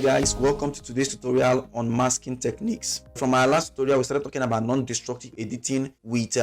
Alright guys, welcome to today's tutorial on masking techniques. From our last tutorial, we started talking about non-destructive editing with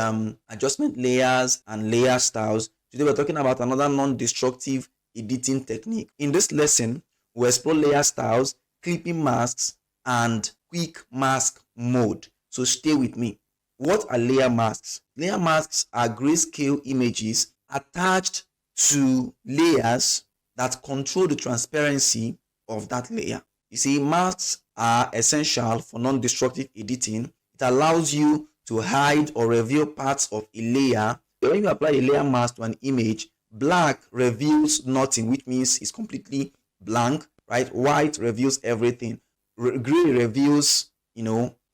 adjustment layers and layer styles. Today we're talking about another non-destructive editing technique. In this lesson, we'll explore layer styles, clipping masks, and quick mask mode. So stay with me. What are layer masks? Layer masks are grayscale images attached to layers that control the transparency of that layer. You see, masks are essential for non-destructive editing. It allows you to hide or reveal parts of a layer. When you apply a layer mask to an image, black reveals nothing, which means it's completely blank, right? White reveals everything. Gray reveals,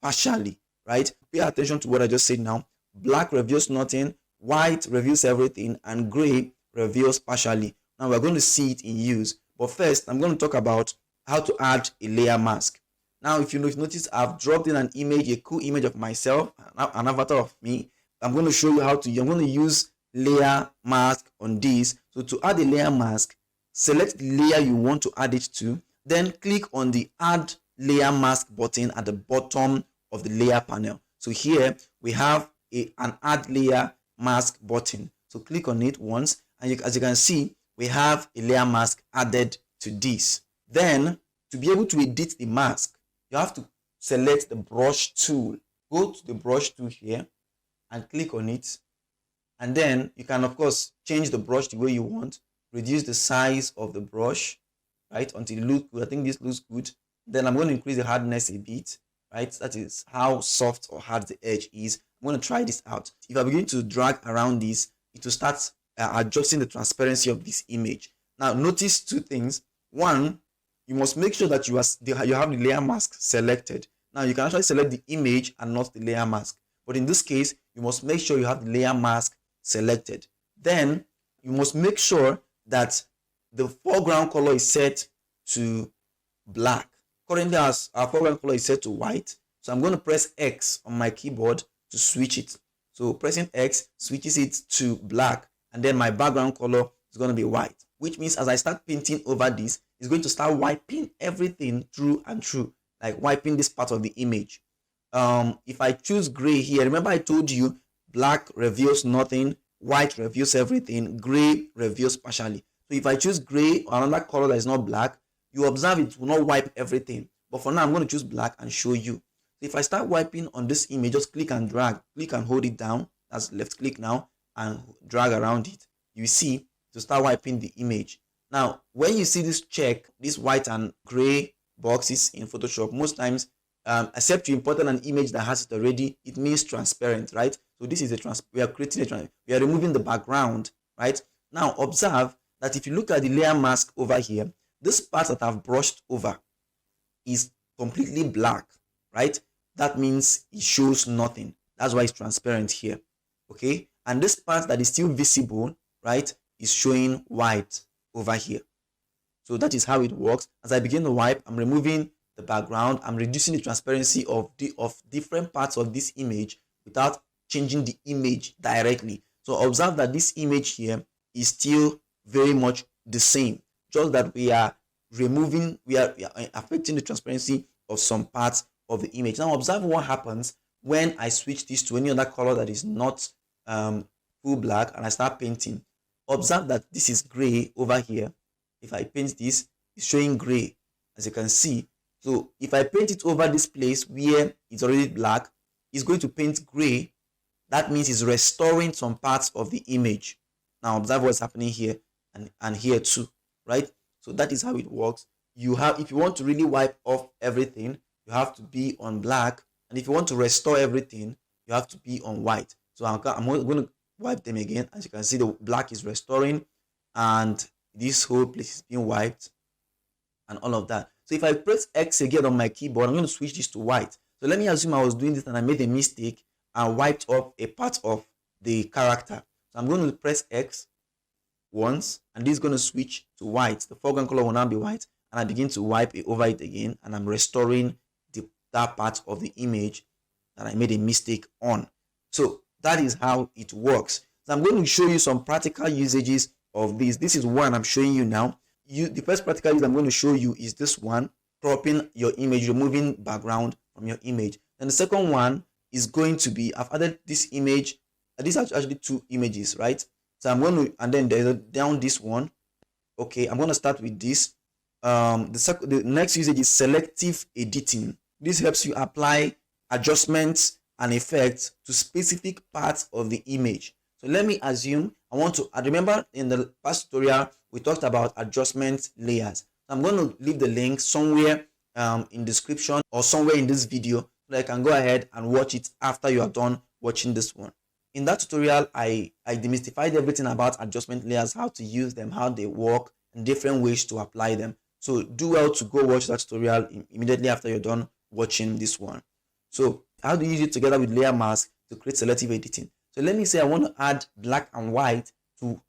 partially, right? Pay attention to what I just said now. Black reveals nothing, white reveals everything, and gray reveals partially. Now we're going to see it in use. But first, I'm going to talk about how to add a layer mask. Now, if you notice, I've dropped in an image, a cool image of myself, an avatar of me. I'm going to show you how to. I'm going to use layer mask on this. So to add a layer mask, select the layer you want to add it to. Then click on the Add Layer Mask button at the bottom of the layer panel. So here we have an Add Layer Mask button. So click on it once, and as you can see, we have a layer mask added to this. Then, to be able to edit the mask, you have to select the brush tool. Go to the brush tool here and click on it. And then you can, of course, change the brush the way you want. Reduce the size of the brush, right, until it looks good. I think this looks good. Then I'm going to increase the hardness a bit, right? That is how soft or hard the edge is. I'm going to try this out. If I begin to drag around this, it will start adjusting the transparency of this image. Now notice two things. One, you must make sure that you have the layer mask selected. Now you can actually select the image and not the layer mask, but in this case you must make sure you have the layer mask selected. Then you must make sure that the foreground color is set to black. Currently our foreground color is set to white, so I'm going to press X on my keyboard to switch it. So pressing X switches it to black, and then my background color is going to be white, which means as I start painting over this, it's going to start wiping everything through and through, like wiping this part of the image. If I choose gray here, remember I told you black reveals nothing, white reveals everything, gray reveals partially. So if I choose gray or another color that is not black, you observe it will not wipe everything. But for now, I'm going to choose black and show you. So if I start wiping on this image, just click and drag, click and hold it down. That's left click now, and drag around it. You see, to start wiping the image. Now, when you see this check, this white and gray boxes in Photoshop, most times, except you imported an image that has it already, it means transparent, right? So this is we are creating we are removing the background, right? Now, observe that if you look at the layer mask over here, this part that I've brushed over is completely black, right? That means it shows nothing. That's why it's transparent here, okay? And this part that is still visible, right, is showing white over here. So that is how it works. As I begin to wipe, I'm removing the background. I'm reducing the transparency of different parts of this image without changing the image directly. So observe that this image here is still very much the same, just that we are affecting the transparency of some parts of the image. Now observe what happens when I switch this to any other color that is not full black and I start painting. Observe that this is gray over here. If I paint this, it's showing gray, as you can see. So if I paint it over this place where it's already black, it's going to paint gray. That means it's restoring some parts of the image. Now observe what's happening here and here too, right? So that is how it works. If you want to really wipe off everything, you have to be on black, and if you want to restore everything, you have to be on white. So I'm going to wipe them again. As you can see, the black is restoring and this whole place is being wiped and all of that. So if I press X again on my keyboard, I'm going to switch this to white. So let me assume I was doing this and I made a mistake and wiped off a part of the character. So I'm going to press X once, and this is going to switch to white. The foreground color will now be white, and I begin to wipe it over it again, and I'm restoring that part of the image that I made a mistake on. So that is how it works. So I'm going to show you some practical usages of this. This is one I'm showing you now. The first practical use I'm going to show you is this one, cropping your image, removing background from your image. Then the second one is going to be, I've added this image. These are actually two images, right? So I'm going to, and then there's down this one. Okay, I'm going to start with this. The next usage is selective editing. This helps you apply adjustments and effects to specific parts of the image. So let me assume I want to, I remember in the past tutorial we talked about adjustment layers. I'm going to leave the link somewhere in description or somewhere in this video so that I can go ahead and watch it after you are done watching this one. In that tutorial, I demystified everything about adjustment layers, how to use them, how they work, and different ways to apply them. So do well to go watch that tutorial immediately after you're done watching this one. So how do you use it together with layer mask to create selective editing? So let me say I want to add black and white to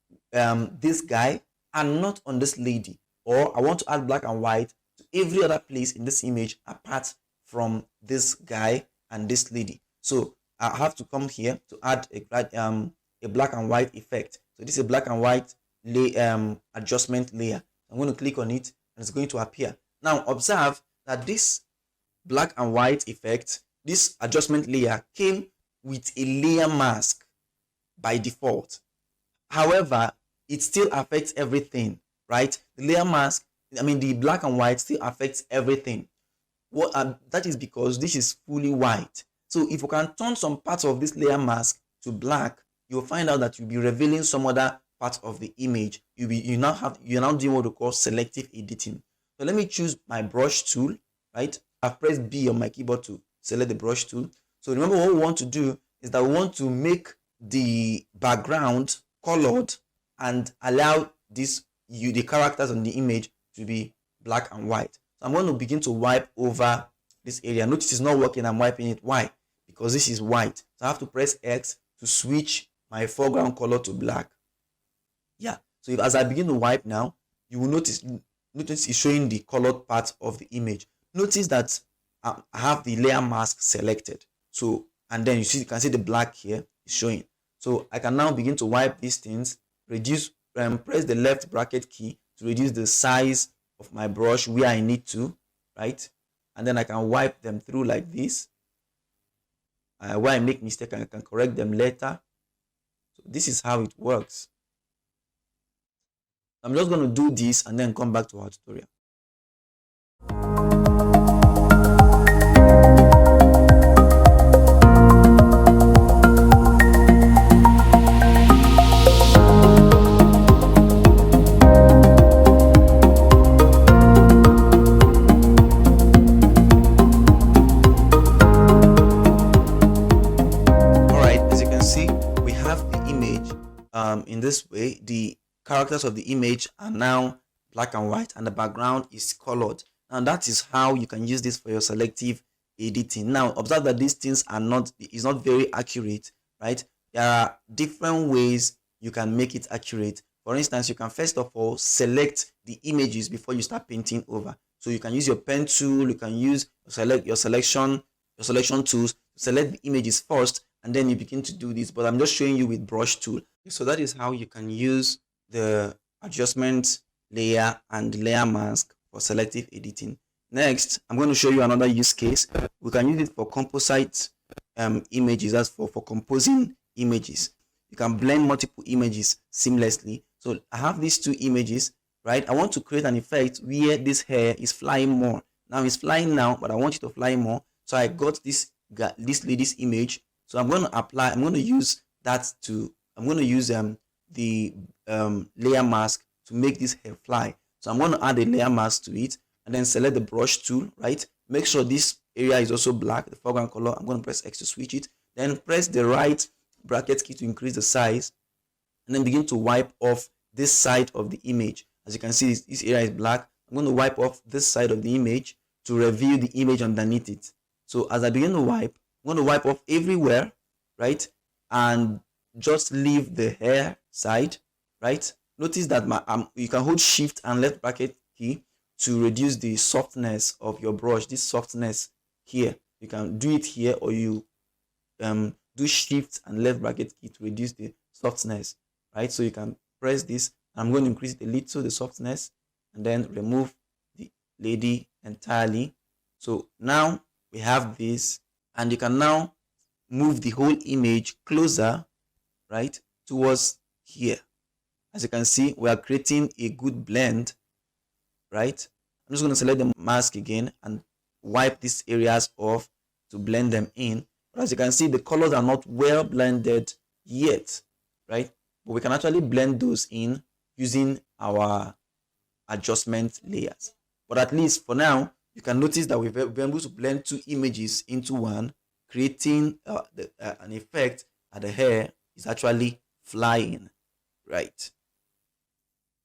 this guy and not on this lady, or I want to add black and white to every other place in this image apart from this guy and this lady. So I have to come here to add a black and white effect. So this is a black and white adjustment layer. I'm going to click on it and it's going to appear. Now observe that this black and white effect, this adjustment layer, came with a layer mask by default. However, it still affects everything, right? The layer mask, the black and white still affects everything. That is because this is fully white. So if you can turn some parts of this layer mask to black, you'll find out that you'll be revealing some other part of the image. You're now doing what we call selective editing. So let me choose my brush tool, right? I've pressed B on my keyboard to select the brush tool. So remember, what we want to do is that we want to make the background colored and allow the characters on the image to be black and white. So I'm going to begin to wipe over this area. Notice it's not working. I'm wiping it. Why? Because this is white. So I have to press X to switch my foreground color to black. Yeah. So as I begin to wipe now, you will notice it's showing the colored part of the image. Notice that I have the layer mask selected. So, and then you can see the black here is showing. So I can now begin to wipe these things, press the left bracket key to reduce the size of my brush where I need to, right? And then I can wipe them through like this. Where I make mistake, I can correct them later. So this is how it works. I'm just going to do this and then come back to our tutorial. In this way, the characters of the image are now black and white and the background is colored. And that is how you can use this for your selective editing. Now observe that these things is not very accurate, right? There are different ways you can make it accurate. For instance, you can first of all select the images before you start painting over. So you can use your pen tool, you can use your selection tools to select the images first, and then you begin to do this. But I'm just showing you with brush tool. So that is how you can use the adjustment layer and layer mask for selective editing. Next, I'm going to show you another use case. We can use it for composite images, as for composing images. You can blend multiple images seamlessly. So I have these two images, right? I want to create an effect where this hair is flying more. Now it's flying now, but I want it to fly more. So I got this lady's image. So I'm going to use the layer mask to make this hair fly. So I'm going to add a layer mask to it and then select the brush tool, right? Make sure this area is also black, the foreground color. I'm going to press X to switch it. Then press the right bracket key to increase the size and then begin to wipe off this side of the image. As you can see, this area is black. I'm going to wipe off this side of the image to reveal the image underneath it. So as I begin to wipe, I'm going to wipe off everywhere, right? And just leave the hair side, right? Notice that you can hold shift and left bracket key to reduce the softness of your brush. This softness here, you can do it here, or you do shift and left bracket key to reduce the softness, right? So you can press this. I'm going to increase it a little, the softness, and then remove lady entirely. So now we have this, and you can now move the whole image closer, right, towards here. As you can see, we are creating a good blend, right? I'm just going to select the mask again and wipe these areas off to blend them in. But as you can see, the colors are not well blended yet, right? But we can actually blend those in using our adjustment layers. But at least for now, you can notice that we've been able to blend two images into one, creating an effect that the hair is actually flying, right?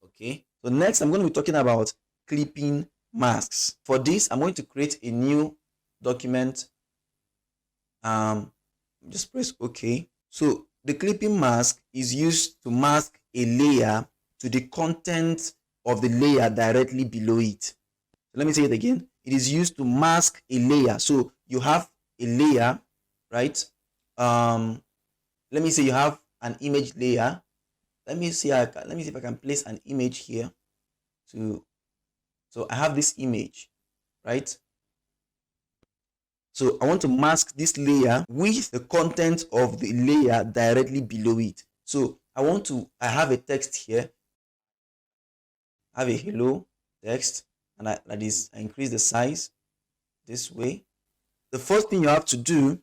Okay, so next I'm going to be talking about clipping masks. For this, I'm going to create a new document. Just press OK. So the clipping mask is used to mask a layer to the content of the layer directly below it. So let me say it again. It is used to mask a layer. So you have a layer, right? Let me say you have an image layer. Let me see if I can place an image here. So I have this image, right? So I want to mask this layer with the content of the layer directly below it. So I have a text here. I have a hello text, and I increase the size this way. The first thing you have to do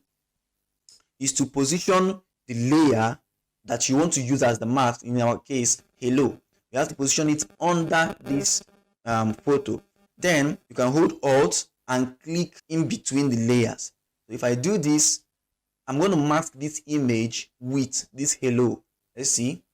is to position the layer that you want to use as the mask. In our case, hello. You have to position it under this photo. Then you can hold Alt and click in between the layers. So if I do this, I'm going to mask this image with this hello. Let's see.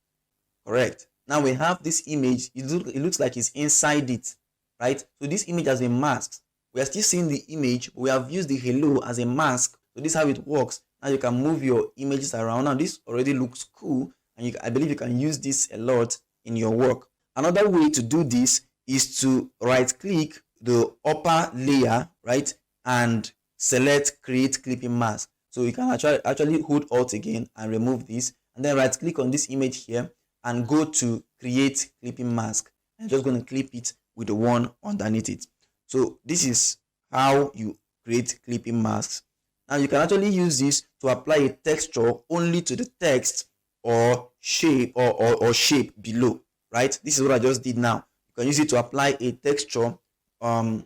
Correct. Now we have this image. It looks like it's inside it, right? So this image has been masked. We are still seeing the image, but we have used the hello as a mask. So this is how it works. Now you can move your images around. Now this already looks cool, and I believe you can use this a lot in your work. Another way to do this is to right click the upper layer, right, and select create clipping mask. So you can actually hold Alt again and remove this, and then right click on this image here and go to create clipping mask. I'm just going to clip it with the one underneath it. So this is how you create clipping masks. Now you can actually use this to apply a texture only to the text or shape or shape below, right? This is what I just did now. You can use it to apply a texture or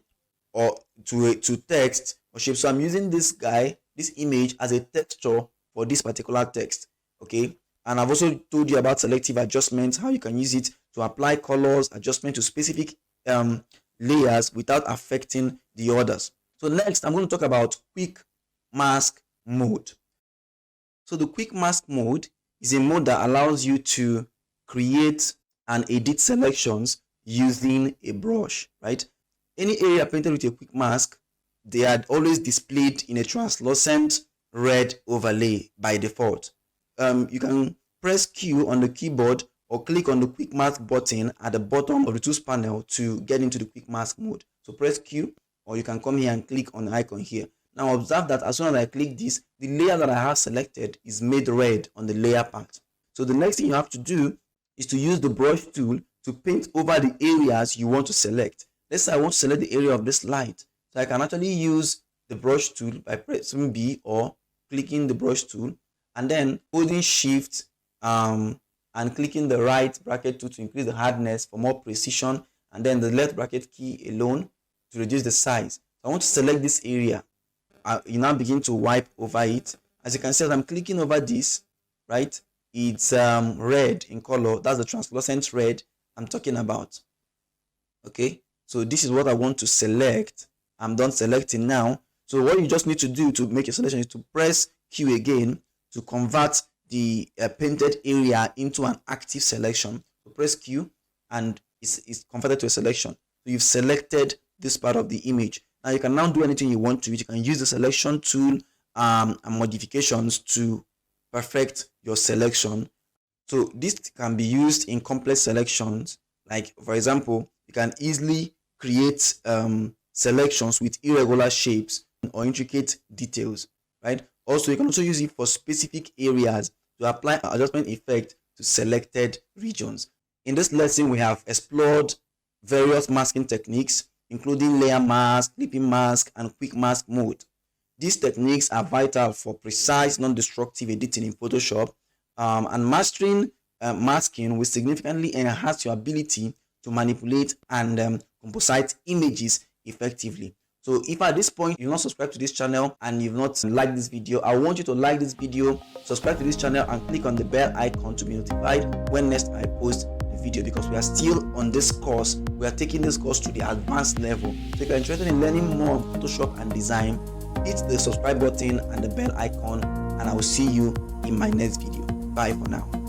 to text or shape. So I'm using this image as a texture for this particular text. Okay, and I've also told you about selective adjustments, how you can use it to apply colors adjustment to specific layers without affecting the others. So next I'm going to talk about quick mask mode. So the quick mask mode is a mode that allows you to create and edit selections using a brush, right? Any area painted with a quick mask, they are always displayed in a translucent red overlay by default. You can press Q on the keyboard or click on the quick mask button at the bottom of the tools panel to get into the quick mask mode. So press Q, or you can come here and click on the icon here. Now observe that as soon as I click this, the layer that I have selected is made red on the layer part. So the next thing you have to do is to use the brush tool to paint over the areas you want to select. Let's say I want to select the area of this light. So I can actually use the brush tool by pressing B or clicking the brush tool and then holding Shift and clicking the right bracket tool to increase the hardness for more precision, and then the left bracket key alone to reduce the size. So I want to select this area. You now begin to wipe over it. As you can see, as I'm clicking over this, right, it's red in color. That's the translucent red I'm talking about. Okay, so this is what I want to select. I'm done selecting now. So what you just need to do to make your selection is to press Q again to convert the painted area into an active selection. So press Q and it's converted to a selection. So you've selected this part of the image. Now you can now do anything you want to it. You can use the selection tool and modifications to perfect your selection. So this can be used in complex selections. Like for example, you can easily create selections with irregular shapes or intricate details, right? Also, you can also use it for specific areas to apply adjustment effect to selected regions. In this lesson, we have explored various masking techniques including layer mask, clipping mask, and quick mask mode. These techniques are vital for precise, non-destructive editing in Photoshop, and mastering masking will significantly enhance your ability to manipulate and composite images effectively. So if at this point you've not subscribed to this channel and you've not liked this video, I want you to like this video, subscribe to this channel, and click on the bell icon to be notified when next I post the video, because we are still on this course. We are taking this course to the advanced level. So if you're interested in learning more on Photoshop and design, hit the subscribe button and the bell icon, and I will see you in my next video. Bye for now.